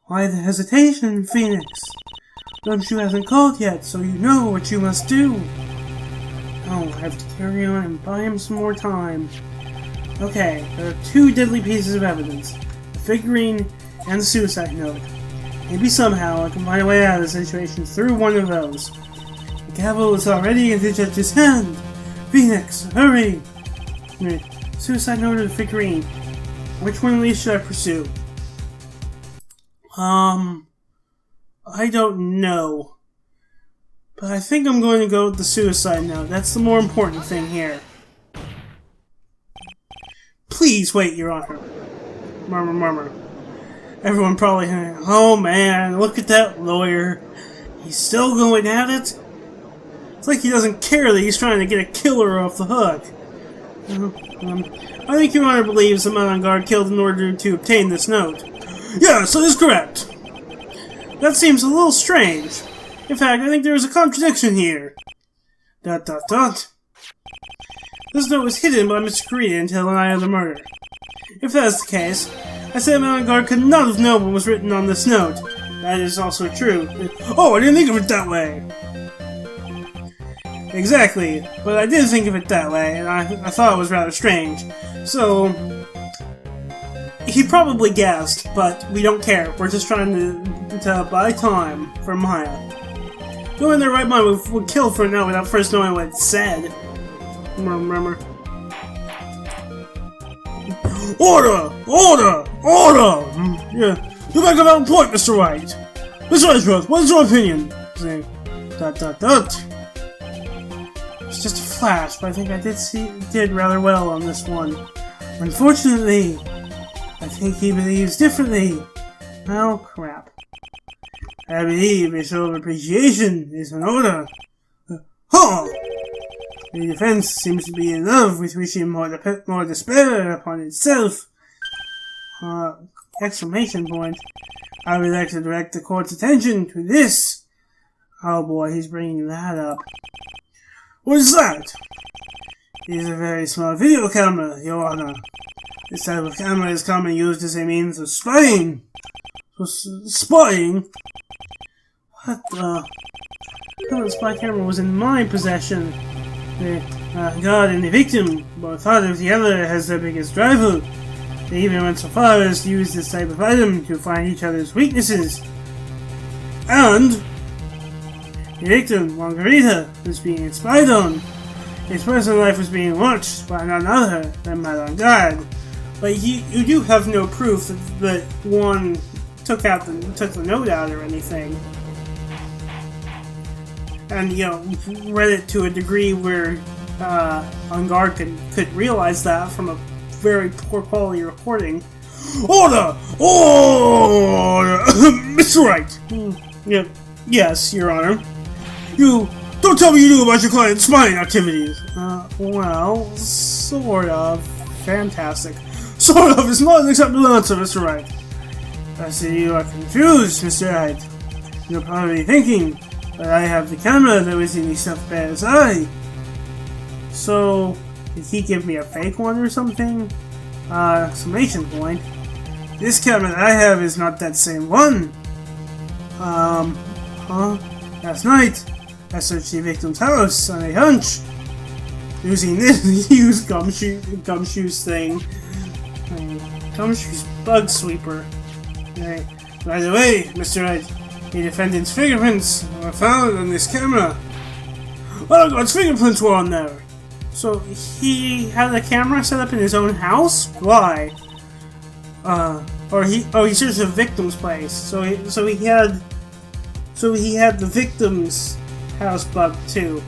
Why the hesitation, Phoenix? Gumshoe hasn't called yet, so you know what you must do. Oh, I have to carry on and buy him some more time. Okay, there are two deadly pieces of evidence. The figurine and the suicide note. Maybe somehow I can find a way out of the situation through one of those. The gavel is already in the judge's hand. Phoenix, hurry! Suicide note or the figurine? Which one of these should I pursue? I don't know. But I think I'm going to go with the suicide note. That's the more important thing here. Please wait, Your Honor. Murmur, murmur. Everyone probably hearing, oh man, look at that lawyer. He's still going at it? It's like he doesn't care that he's trying to get a killer off the hook. I think Your Honor believes the man on guard killed in order to obtain this note. Yes, that is correct. That seems a little strange. In fact, I think there is a contradiction here. ... This note was hidden by Mr. Kurita until the night of the murder. If that is the case, I say the man on guard could not have known what was written on this note. That is also true. Oh, I didn't think of it that way! Exactly, but I did think of it that way, and I thought it was rather strange. So, he probably guessed, but we don't care. We're just trying to buy time for Maya. No one in their right mind would kill for a note without first knowing what it said. Remember? Order! Order! Order! Yeah, you make a valid point, Mr. White. Mr. Edgeworth, what is your opinion? Say, ... It's just a flash, but I think I did rather well on this one. Unfortunately, I think he believes differently. Oh, crap. I believe a show of appreciation is in order. Huh! The defense seems to be in love with wishing more despair upon itself. Exclamation point. I would like to direct the court's attention to this. Oh boy, he's bringing that up. What is that? It is a very small video camera, Your Honor. This type of camera is commonly used as a means of spying. Spying? What the? The spy camera was in my possession. The guard and the victim both thought of the other as their biggest rival. They even went so far as to use this type of item to find each other's weaknesses. And the victim, Margarita, was being spied on. His personal life was being watched by none other than Madame Guard. But you do have no proof that one took the note out or anything. And, you know, read it to a degree where On Guard could realize that from a very poor quality recording. Order! Order! Mr. Wright! Yeah, yes, Your Honor. You don't tell me you knew about your client's spying activities. Well, sort of. Fantastic. Sort of is not an acceptable answer, Mr. Wright. I see you are confused, Mr. Wright. You're probably thinking that I have the camera that was in the stuffed bear's eye. So, did he give me a fake one or something? Exclamation point. This camera that I have is not that same one. Last night, I searched the victim's house on a hunch. Using this used Gumshoe's thing. Gumshoe's bug sweeper. By the way, Mr. Wright, the defendant's fingerprints were found on this camera. Oh, God's fingerprints were on there. So he had a camera set up in his own house? Why? He searched the victim's place. So he had the victim's house bugged too.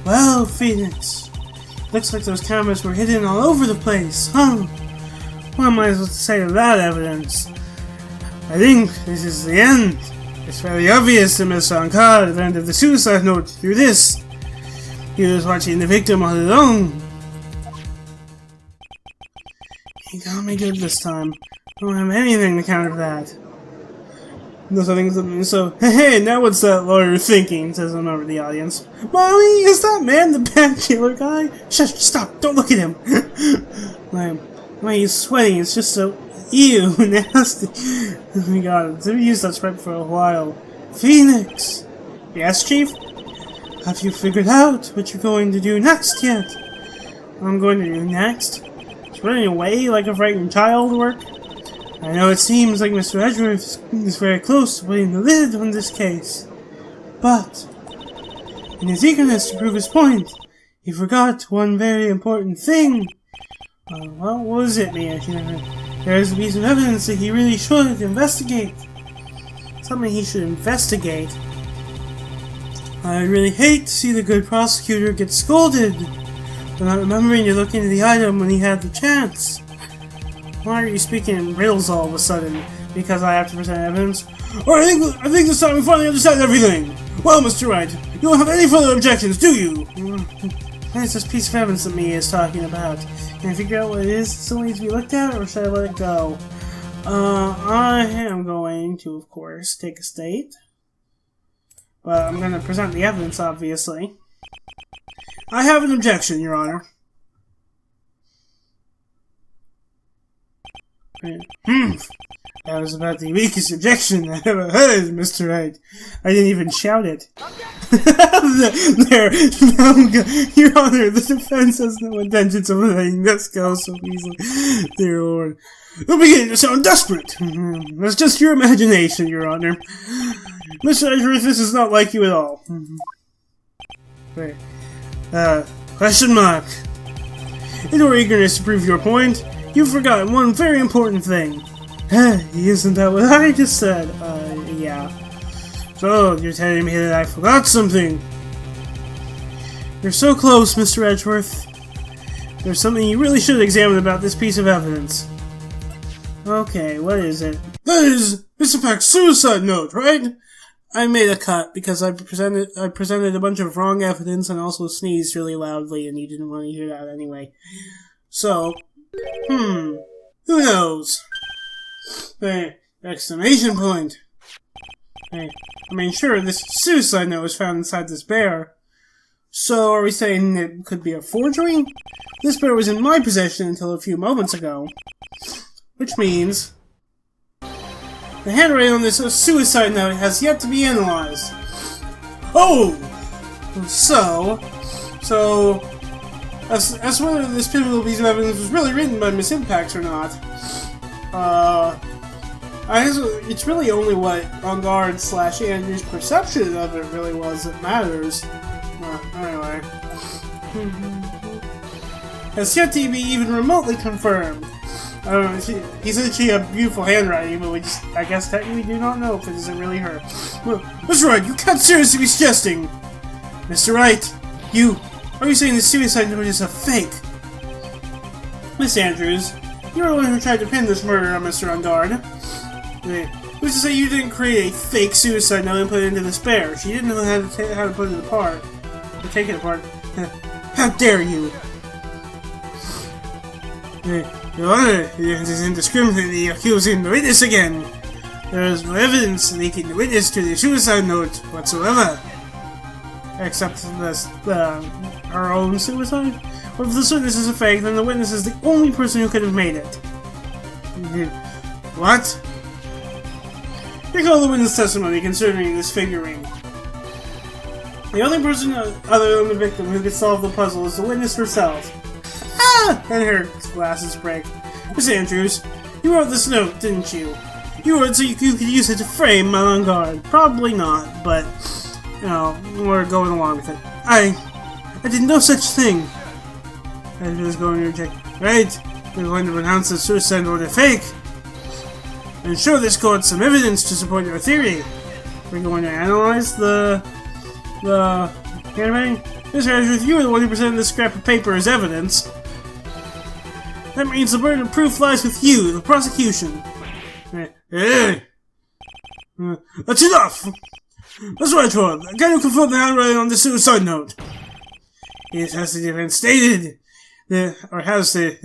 Well, Phoenix, looks like those cameras were hidden all over the place, huh? What am I supposed to say to that evidence? I think this is the end. It's very obvious that Mr. Ankar learned of the suicide note through this. He was watching the victim all along. He got me good this time. I don't have anything to counter that. So, hey, now what's that lawyer thinking? Says I'm over the audience. Mommy, is that man the bad killer guy? Shush, stop, don't look at him. When he's sweating, it's just so... Ew, nasty. Oh my god, I've used that script for a while. Phoenix! Yes, Chief? Have you figured out what you're going to do next yet? What I'm going to do next? Is running away like a frightened child work? I know it seems like Mr. Edgeworth is very close to putting the lid on this case. But, in his eagerness to prove his point, he forgot one very important thing. Well, what was it, Mia? There's a piece of evidence that he really should investigate. Something he should investigate. I really hate to see the good prosecutor get scolded for not remembering to look into the item when he had the chance. Why are you speaking in riddles all of a sudden? Because I have to present evidence? Or I think this time we finally understand everything! Well, Mr. Wright, you don't have any further objections, do you? What is this piece of evidence that Mia is talking about? Can I figure out what it is that still needs to be looked at, or should I let it go? I am going to, of course, take a state. But I'm going to present the evidence, obviously. I have an objection, Your Honor. That was about the weakest objection I ever heard, Mr. Wright. I didn't even shout it. There, Your Honor, the defense has no intentions of letting this go so easily. Dear Lord. You're beginning to sound desperate. That's just your imagination, Your Honor. Mr. Edgeworth, this is not like you at all. Wait. Question mark. In your eagerness to prove your point, you've forgotten one very important thing. Isn't that what I just said? Yeah. So, you're telling me that I forgot something? You're so close, Mr. Edgeworth. There's something you really should examine about this piece of evidence. Okay, what is it? That is Mr. Peck's suicide note, right? I made a cut because I presented a bunch of wrong evidence and also sneezed really loudly, and you didn't want to hear that anyway. So, who knows? Hey, exclamation point. Hey, I mean, sure, this suicide note was found inside this bear. So, are we saying it could be a forgery? This bear was in my possession until a few moments ago. Which means the handwriting on this suicide note has yet to be analyzed. Oh! So, as whether this pivotal piece of evidence was really written by Miss Impax or not, I guess it's really only what On Guard / Andrew's perception of it really was that matters. Anyway. Has yet to be even remotely confirmed. I don't know, he said she had beautiful handwriting, but we just, I guess technically do not know if it isn't really her. Well, Mr. Wright, you can't seriously be suggesting! Mr. Wright, are you saying the suicide note is a fake? Miss Andrews, you're the one who tried to pin this murder on Mr. On Guard. Who's to say you didn't create a fake suicide note and put it into this bear? She didn't know how to put it apart. Or take it apart. How dare you! Your Honor, this is indiscriminately accusing the witness again. There is no evidence linking the witness to the suicide note whatsoever. Except her own suicide? Well, if this witness is a fake, then the witness is the only person who could have made it. What? Recall the witness testimony concerning this figurine. The only person other than the victim who could solve the puzzle is the witness herself. And her glasses break. Miss Andrews, you wrote this note, didn't you? You wrote it so you could use it to frame On Guard. Probably not, but, you know, we're going along with it. I did no such thing. I was going to reject. Right? We're going to pronounce the suicide note a fake. And show this court some evidence to support your theory. We're going to analyze the handwriting. Mr. Andrews, you were the one who presented this scrap of paper as evidence. That means the burden of proof lies with you, the prosecution. That's enough! That's right, Troy. Can you confirm the handwriting on the suicide note? It has the defense stated, the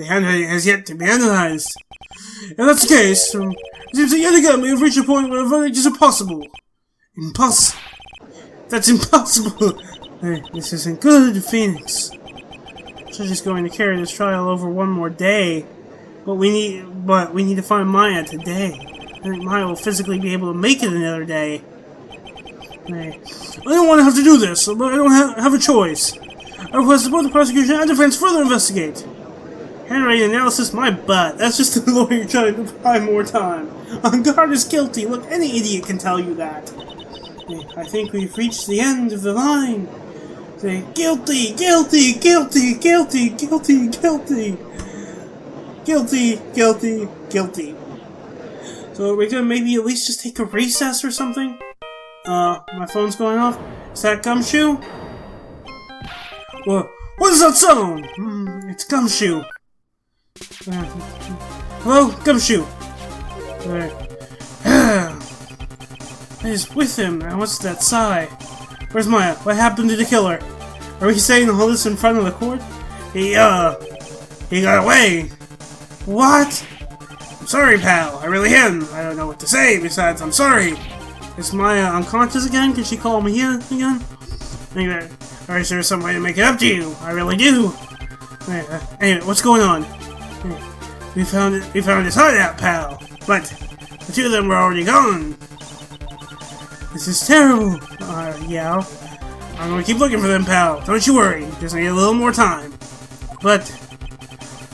handwriting has yet to be analyzed. If that's the case, it seems that yet again we have reached a point where a verdict is impossible. Impossible? That's impossible! This isn't good, Phoenix. Judge is going to carry this trial over one more day. But we need to find Maya today. I think Maya will physically be able to make it another day. I don't want to have to do this, but I don't have a choice. I request that both the prosecution and defense further investigate. Handwriting analysis, my butt. That's just the lawyer trying to buy more time. God is guilty. Look, any idiot can tell you that. I think we've reached the end of the line. Say, guilty, guilty, guilty, guilty, guilty, guilty. Guilty, guilty, guilty. So are we gonna maybe at least just take a recess or something? My phone's going off. Is that Gumshoe? Well, what is that sound? It's Gumshoe. Hello, Gumshoe. He's with him. Now what's that sigh? Where's Maya? What happened to the killer? Are we saying all this in front of the court? He got away. What? I'm sorry, pal. I really am. I don't know what to say. Besides, I'm sorry. Is Maya unconscious again? Can she call me in again? Anyway, or is there some way to make it up to you? I really do. Anyway, what's going on? We found his hideout, pal. But the two of them were already gone. This is terrible. Yeah. I'm gonna keep looking for them, pal. Don't you worry. Just need a little more time. But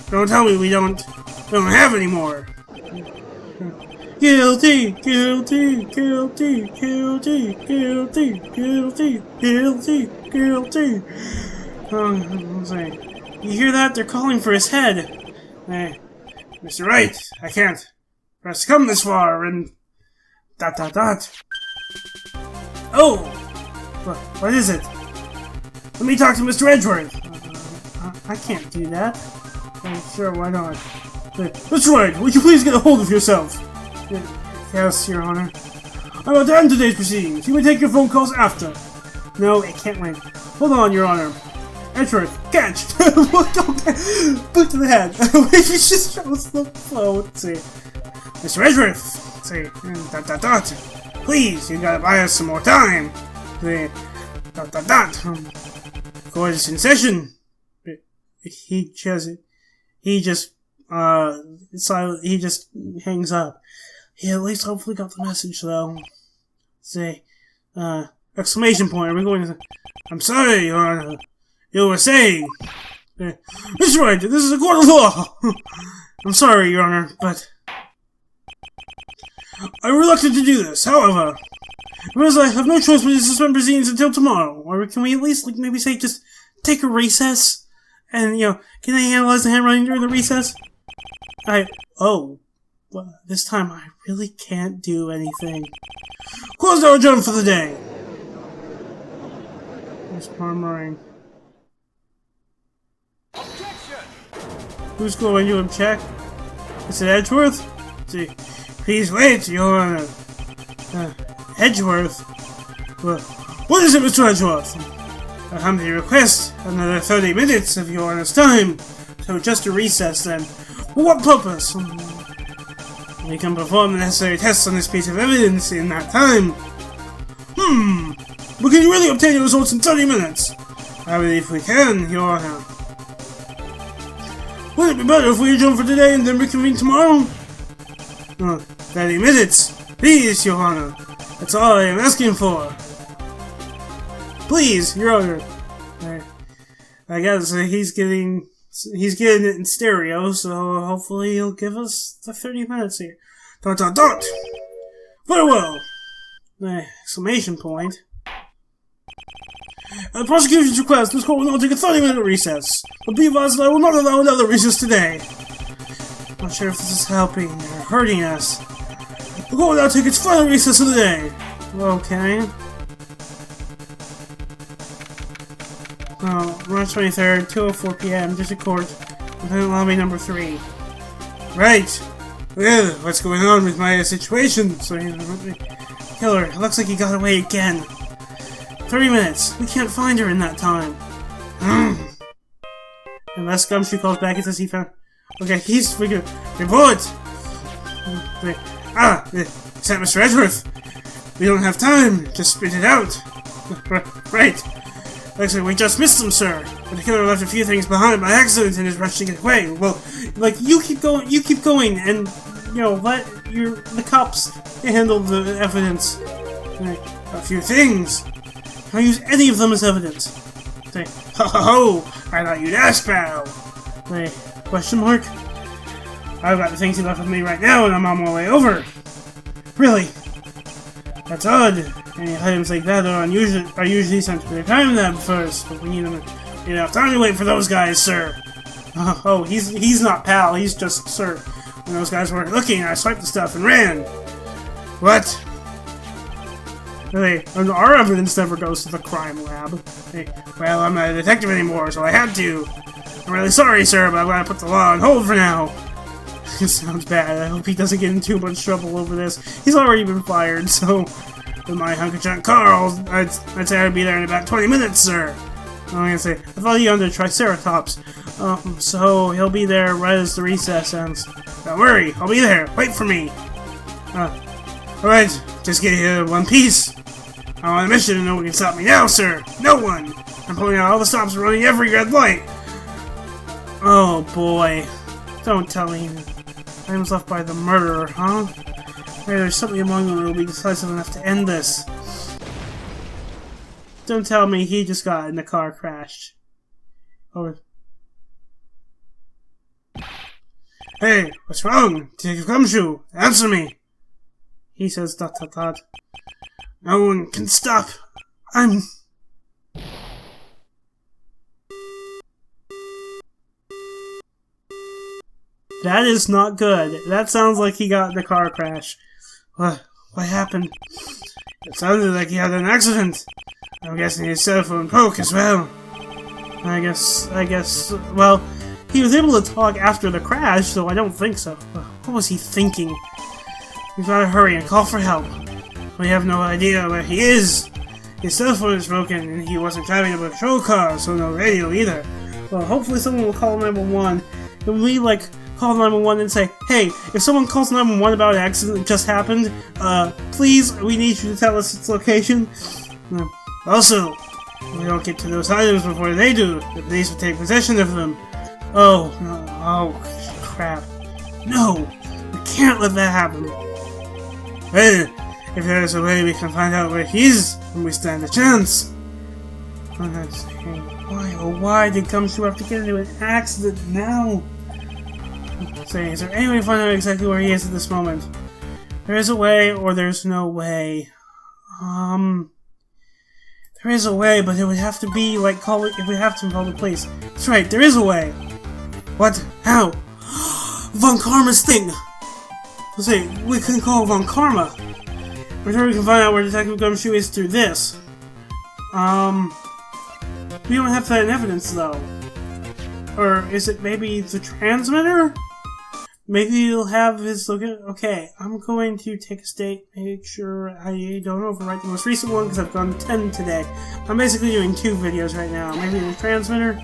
don't tell me we don't have any more. Guilty, guilty, guilty, guilty, guilty, guilty, guilty, guilty. You hear that? They're calling for his head. Mr. Wright, I can't press come this far and ... Oh! What is it? Let me talk to Mr. Edgeworth. I can't do that. Sure, why not? Mr. Wright, would you please get a hold of yourself? Yes, Your Honor. I'm about to end today's proceedings. You may take your phone calls after. No, it can't wait. Hold on, Your Honor. Edgeworth, catch! Boot to the head. He just shows the flow. Let's see. Mr. Edgeworth! Let's see. Please, you gotta buy us some more time. Court is in session. He just hangs up. He at least hopefully got the message though. Say, exclamation point. Are we going to? I'm sorry, Your Honor. You were saying, Mr. Wright, this is a court of law. I'm sorry, Your Honor, but I'm reluctant to do this. However, because I have no choice but to suspend proceedings until tomorrow. Or can we at least, like, maybe say just take a recess? And, can they analyze the handwriting during the recess? Well, this time I really can't do anything. Close our adjourned for the day. There's murmuring. Who's going to object? Is it Edgeworth? See, please wait, Your Honor. Edgeworth? Well, what is it, Mr. Edgeworth? I humbly request another 30 minutes of Your Honor's time. So just a recess then. For what purpose? We can perform the necessary tests on this piece of evidence in that time. But can you really obtain the results in 30 minutes? I believe we can, Your Honor. Would it be better if we adjourn for today and then reconvene tomorrow? 30 minutes, please, Your Honor. That's all I am asking for. Please, Your Honor. I guess he's getting it in stereo, so hopefully he'll give us the 30 minutes here. ... Very well! Exclamation point. At the prosecution's request, this court will now take a 30-minute recess. But be advised that I will not allow another recess today. Not sure if this is helping or hurting us. The court will now take its final recess of the day. Okay. March 23rd, 2:04 p.m., District Court, Defendant Lobby number 3. Right. Well, what's going on with my situation? So, killer, it looks like he got away again. 30 minutes. We can't find her in that time. Unless Gumshoe calls back and says he found... Okay, he's freaking... Report! Is that Mr. Edgeworth? We don't have time. Just spit it out. Right. Actually, we just missed him, sir. But the killer left a few things behind by accident in his rush to get away. Well, Like, you keep going, and, you know, let the cops handle the evidence. Like, a few things. Don't use any of them as evidence. Say, ho ho ho, I thought you'd ask, pal. Say, question mark? I've got the things you left with me right now, and I'm on my way over. Really? That's odd. Any items like that are usually sent to the crime lab first, but we need them. We don't have time to wait for those guys, sir. Oh, he's not pal. He's just sir. When those guys weren't looking, I swiped the stuff and ran. What? Hey, our evidence never goes to the crime lab. Hey, well, I'm not a detective anymore, so I had to. I'm really sorry, sir, but I'm gonna put the law on hold for now. It sounds bad. I hope he doesn't get in too much trouble over this. He's already been fired, so with my hunker-chunk car, I'd say I'd be there in about 20 minutes, sir. I'm gonna say, I thought he owned a Triceratops. So he'll be there right as the recess ends. Don't worry, I'll be there. Wait for me. Alright, just get here in one piece. I'm on a mission and no one can stop me now, sir. No one. I'm pulling out all the stops and running every red light. Oh boy. Don't tell me. Items left by the murderer, huh? Maybe there's something among them that will be decisive enough to end this. Don't tell me he just got in the car crashed. Oh. Hey, what's wrong? Detective Gumshoe, answer me! He says ... No one can stop. That is not good. That sounds like he got in a car crash. What happened? It sounded like he had an accident. I'm guessing his cell phone broke as well. I guess, well, he was able to talk after the crash, so I don't think so. What was he thinking? We've got to hurry and call for help. We have no idea where he is. His cell phone is broken, and he wasn't driving a patrol car, so no radio either. Well, hopefully someone will call 911. And we, like, call 911 and say, hey, if someone calls 911 about an accident that just happened, please, we need you to tell us its location. Also, if we don't get to those items before they do, the police will take possession of them. Oh, no, oh, crap. No, we can't let that happen. Well, if there's a way we can find out where he is, then we stand a chance. Why did Gumshoe have to get into an accident now? Saying, is there any way to find out exactly where he is at this moment? There is a way, or there's no way. There is a way, but it would have to be like if we have to call the police. That's right, there is a way. What? How? Von Karma's thing. Let's say we can call Von Karma. We're sure we can find out where Detective Gumshoe is through this. We don't have that in evidence though. Or is it maybe the transmitter? Maybe you'll have his location. Okay, I'm going to take a state, make sure I don't overwrite the most recent one because I've gone 10 today. I'm basically doing 2 videos right now. Maybe the transmitter?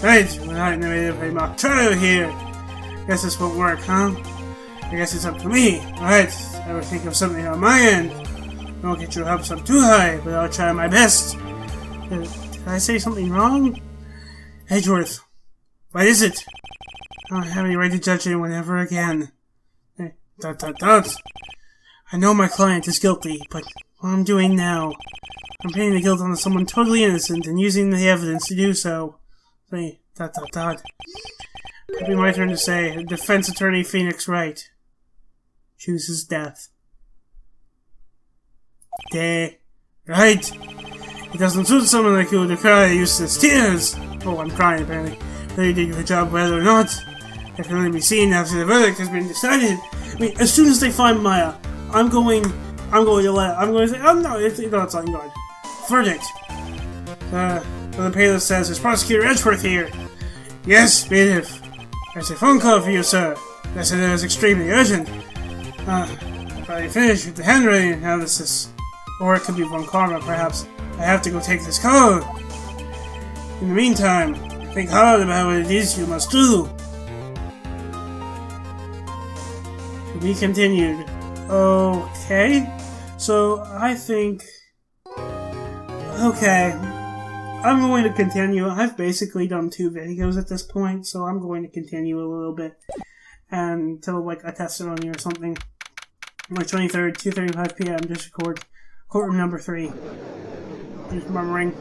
Right, we're not in the way of a mock trial here. Guess this won't work, huh? I guess it's up to me. Alright, I will think of something on my end. I won't get your hopes up too high, but I'll try my best. Did I say something wrong? Edgeworth, what is it? I don't have any right to judge anyone ever again. I know my client is guilty, but what I'm doing now, I'm pinning the guilt on someone totally innocent and using the evidence to do so. It'll be my turn to say, defense attorney Phoenix Wright chooses death. Right. It doesn't suit someone like you to cry useless tears. Oh, I'm crying apparently. Whether you did your job well or not, that can only be seen after the verdict has been decided. I mean, as soon as they find Maya, I'm going to say, oh no, it's not good. Verdict. The payload says, is Prosecutor Edgeworth here? Yes, bailiff. There's a phone call for you, sir. They said it was extremely urgent. I've already finished with the handwriting analysis. Or it could be Von Karma, perhaps. I have to go take this call. In the meantime, think hard about what it is you must do. To be continued. Okay. So, I think... Okay. I'm going to continue. I've basically done 2 videos at this point, so I'm going to continue a little bit until like a testimony or something. March 23rd, 2:35 p.m. District Court, courtroom number 3. Just murmuring.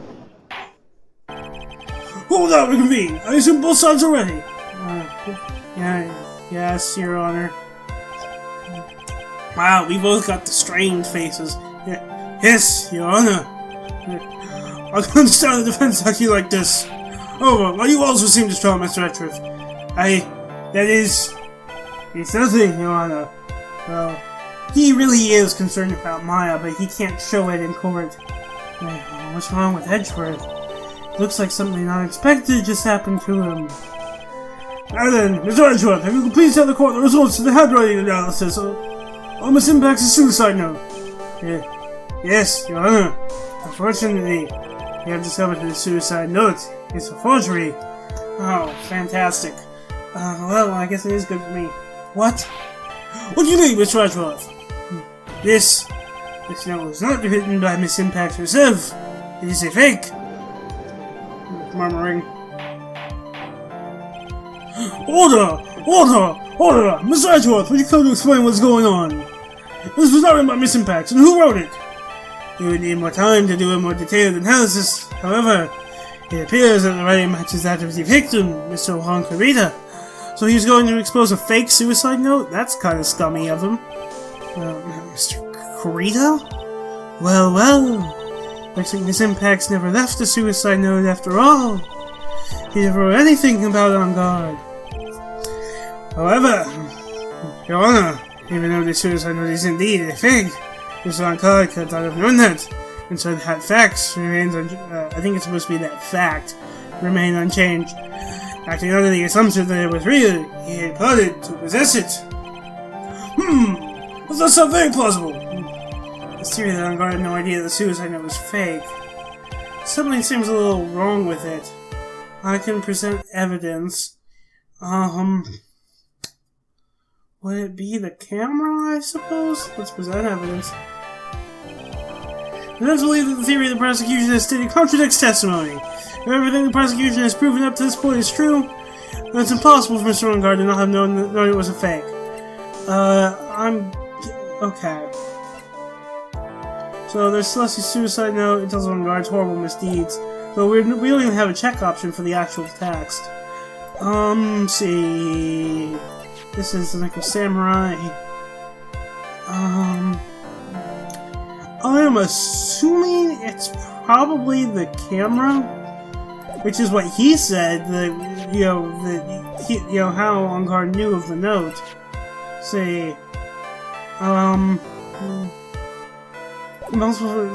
Hold out, reconvene. I assume both sides are ready. Yes, Your Honor. Wow, we both got the strained faces. Yes, Your Honor. I can understand the defense acting like this. Oh, well, you also seem distraught, Mr. Etchworth. It's nothing, Your Honor. Well, he really is concerned about Maya, but he can't show it in court. What's wrong with Edgeworth? Looks like something unexpected just happened to him. Now then, Mr. Edgeworth, have you please tell the court the results of the handwriting analysis on Miss Impact's suicide note? Yes, Your Honor. Unfortunately, we have discovered that the suicide note is a forgery. Oh, fantastic. Well, I guess it is good for me. What? What do you think, Mr. Edgeworth? This note was not written by Miss Impact herself. It is a fake. Murmuring. Order! Mr. Edgeworth, would you come to explain what's going on? This was not written by Miss Impact, and who wrote it? You would need more time to do a more detailed analysis. However, it appears that the writing matches that of the victim, Mr. Juan Carita. So he's going to expose a fake suicide note? That's kind of scummy of him. Mr. Carita? Well. Looks like Miss Impact's never left a suicide note after all. He never wrote anything about On Guard. However, Your Honor, even though the suicide note is indeed a fake, Mr. On Guard could not have known that. And so that fact remains I think it's supposed to be that fact remained unchanged. Acting under the assumption that it was real, he had plotted to possess it. Does that sound very plausible? This theory that On Guard had no idea the suicide note was fake. Something seems a little wrong with it. I can present evidence. Would it be the camera, I suppose? Let's present evidence. I don't believe that the theory the prosecution has stated contradicts testimony. If everything the prosecution has proven up to this point is true, then it's impossible for Mr. On Guard to not have known it was a fake. Okay. So there's Celestia's suicide note, it tells On Guard's horrible misdeeds. So we don't even have a check option for the actual text. See. This is like a samurai. I am assuming it's probably the camera, which is what he said. How On Guard knew of the note. See.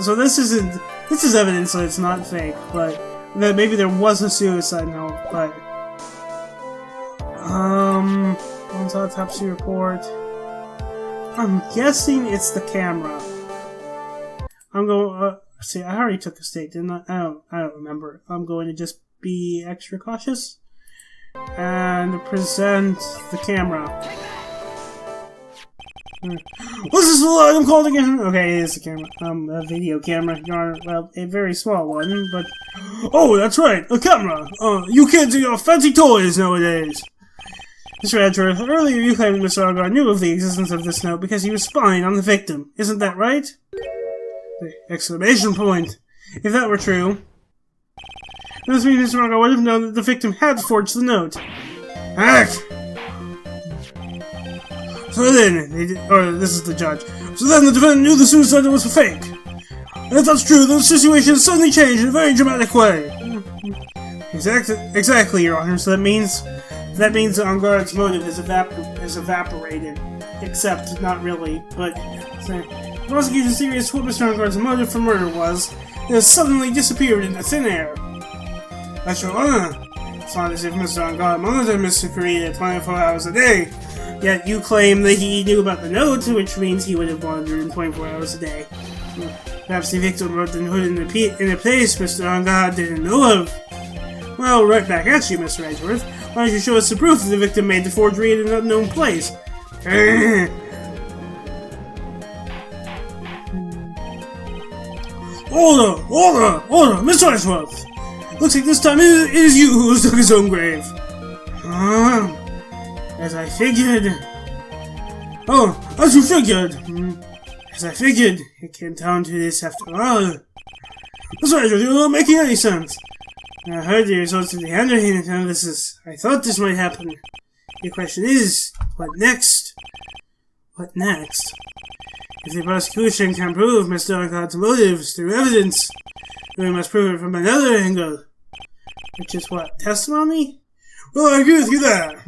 So this is evidence that it's not fake, but that maybe there was a suicide note, but on autopsy report, I'm guessing it's the camera. I'm going see, I already took a state, didn't I? I don't remember. I'm going to just be extra cautious and present the camera. What's this little item called again? Okay, it is the camera. A video camera. Well, a very small one, but... Oh, that's right, a camera! You kids and your fancy toys nowadays! Mr. Edgeworth, earlier you claimed Mr. On Guard knew of the existence of this note because he was spying on the victim. Isn't that right? The exclamation point! If that were true, this means Mr. On Guard would have known that the victim had forged the note. Act! So then, this is the judge. So then the defendant knew the suicide note was a fake. And if that's true, then the situation suddenly changed in a very dramatic way. Exactly, Your Honor. So that means On Guard's motive is evaporated. Except, not really. But, the prosecution's theory as to what Mr. On Guard's motive for murder was, it has suddenly disappeared into thin air. That's Your Honor. It's not as if Mr. On Guard monitored Mr. Carita 24 hours a day. Yet you claim that he knew about the note, which means he would have monitored him 24 hours a day. Perhaps the victim wrote the note in a place Mr. On Guard didn't know of. Well, right back at you, Mr. Edgeworth. Why don't you show us the proof that the victim made the forgery in an unknown place? Order! Mr. Edgeworth! Looks like this time it is you who has dug his own grave. As I figured. Oh, as you figured. As I figured, it came down to this after all. That's right, you're not making any sense. I heard the results of the underhand analysis. I thought this might happen. The question is, what next? What next? If the prosecution can prove Mr. Uncloud's motives through evidence, then we must prove it from another angle. Which is what? Testimony? Well, I agree with you there.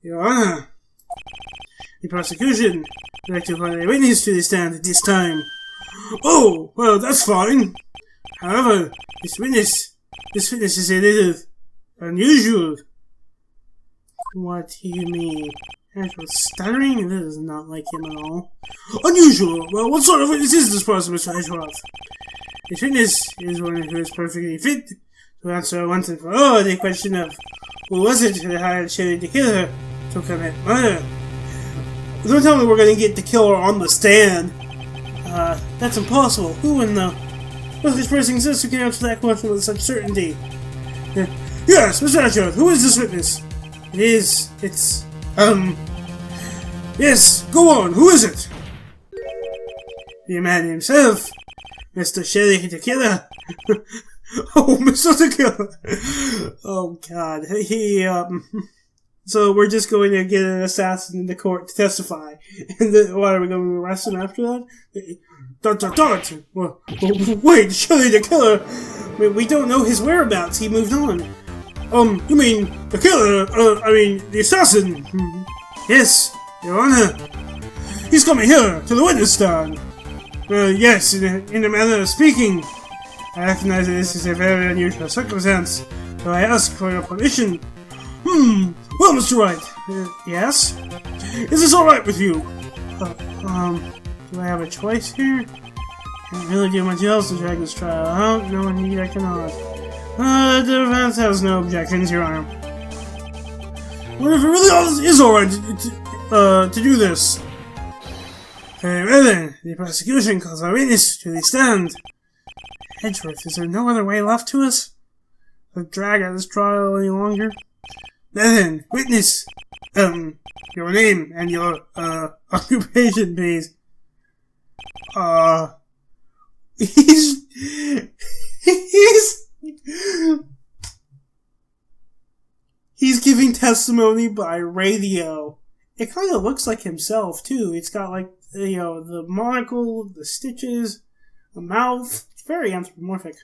Your Honor. The prosecution would like to call a witness to the stand at this time. Oh, well, that's fine. However, this witness is a little unusual. What do you mean? Actual stuttering? This is not like him at all. Unusual? Well, what sort of witness is this person, Mr. Edgeworth? This witness is one who is perfectly fit to answer once and for all the question of who was it who hired Shelly the killer to commit murder. Don't tell me we're gonna get the killer on the stand. That's impossible. Who would know? Well, this person exists who can answer that question with such certainty. Yes, Mr. Edgeworth, who is this witness? Yes, go on, who is it? The man himself, Mr. Shelly the Killer. Oh, Mr. the Killer. Oh, God. So we're just going to get an assassin in the court to testify. And then, what, are we going to arrest him after that? Well, wait, Shelly the Killer? We don't know his whereabouts, he moved on. You mean the killer, the assassin? Yes, Your Honor. He's coming here, to the witness stand. Yes, in a manner of speaking. I recognize that this is a very unusual circumstance, so I ask for your permission. Well, Mr. Wright. Yes? Is this alright with you? Do I have a choice here? Can't really do much else to drag this trial out. No, indeed I cannot. The defense has no objections, Your Honor. What if it really is alright to do this? Very well then, the prosecution calls our witness to the stand. Edgeworth, is there no other way left to us? To drag out this trial any longer? Then, witness, your name and your, occupation, please. He's giving testimony by radio. It kind of looks like himself, too. It's got, like, the monocle, the stitches, the mouth. It's very anthropomorphic.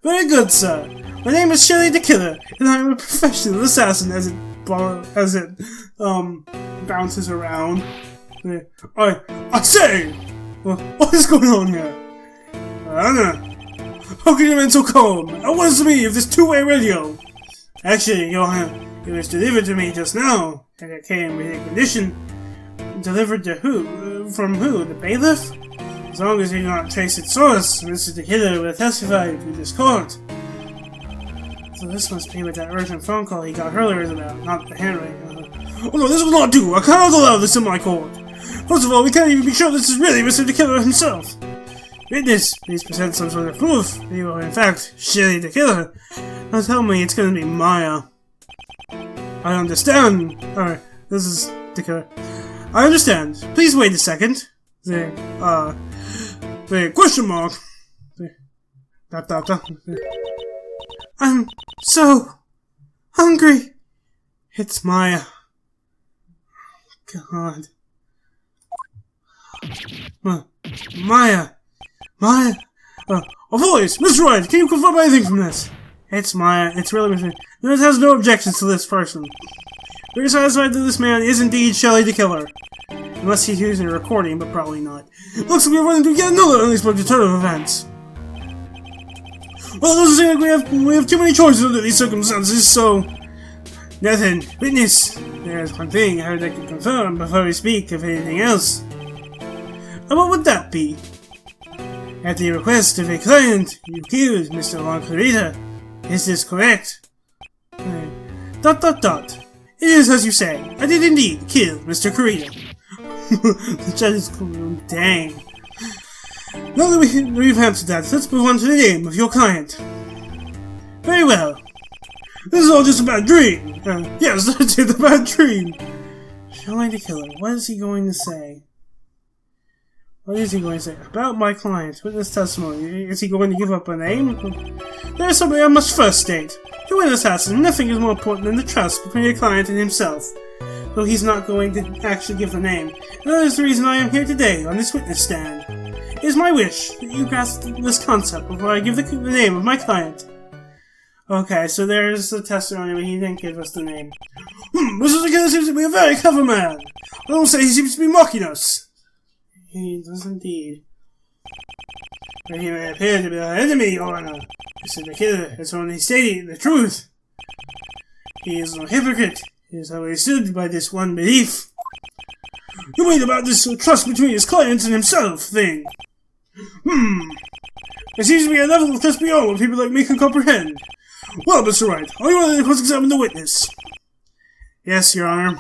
Very good, sir. My name is Shelly the Killer, and I'm a professional assassin as it bounces around. I say! What is going on here? Anna, how can you remain so calm? And what is to me of this two-way radio? Actually, Your Honor, it was delivered to me just now, and it came with a condition. Delivered to who? From who? The bailiff? As long as you do not trace its source, Mr. the Killer will testify to this court. So this must be what that urgent phone call he got earlier is about, not the handwriting. Oh no, this will not do! I cannot allow this in my court! First of all, we can't even be sure this is really Mr. the Killer himself! Witness, please present some sort of proof that you are in fact Shelly the Killer. Now tell me it's gonna be Maya. I understand. Alright, this is the killer. I understand. Please wait a second. The question mark. I'm so hungry. It's Maya. God. Maya. A voice! Mr. Wright, can you confirm anything from this? It's Maya. It's really Mr. It has no objections to this person. We're satisfied that this man is indeed Shelly the Killer. Unless he's using a recording, but probably not. Looks like we're running into yet another unexpected turn of events. Well, it doesn't seem like we have too many choices under these circumstances, so... Nothing. Witness. There's one thing I heard I can confirm before we speak of anything else. And what would that be? At the request of a client, you killed Mr. Loncarita. Is this correct? It is as you say. I did indeed kill Mr. Carita. The judge is cool. Dang. Now that we've answered that, let's move on to the name of your client. Very well. This is all just a bad dream. Yes, that's it, a bad dream. Showing the killer. What is he going to say? What is he going to say? About my client, witness testimony. Is he going to give up a name? There is something I must first state. To witness assassin, nothing is more important than the trust between your client and himself. Though he's not going to actually give a name. And that is the reason I am here today, on this witness stand. It is my wish that you grasp this concept before I give the name of my client. Okay, so there's the testimony, but he didn't give us the name. Mr. Killer seems to be a very clever man. I don't say he seems to be mocking us. He does indeed. But he may appear to be our enemy, Your Honor. Mr. Killer is only stating the truth. He is no hypocrite. He has always stood by this one belief. You mean about this trust between his client and himself thing? There seems to be a level of trust beyond what people like me can comprehend. Well, Mr. Wright, are you ready to cross-examine the witness? Yes, Your Honor.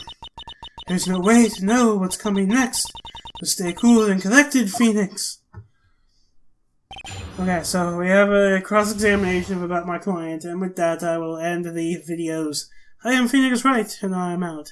There's no way to know what's coming next. So stay cool and collected, Phoenix. Okay, so we have a cross-examination about my client, and with that I will end the videos. I am Phoenix Wright, and I am out.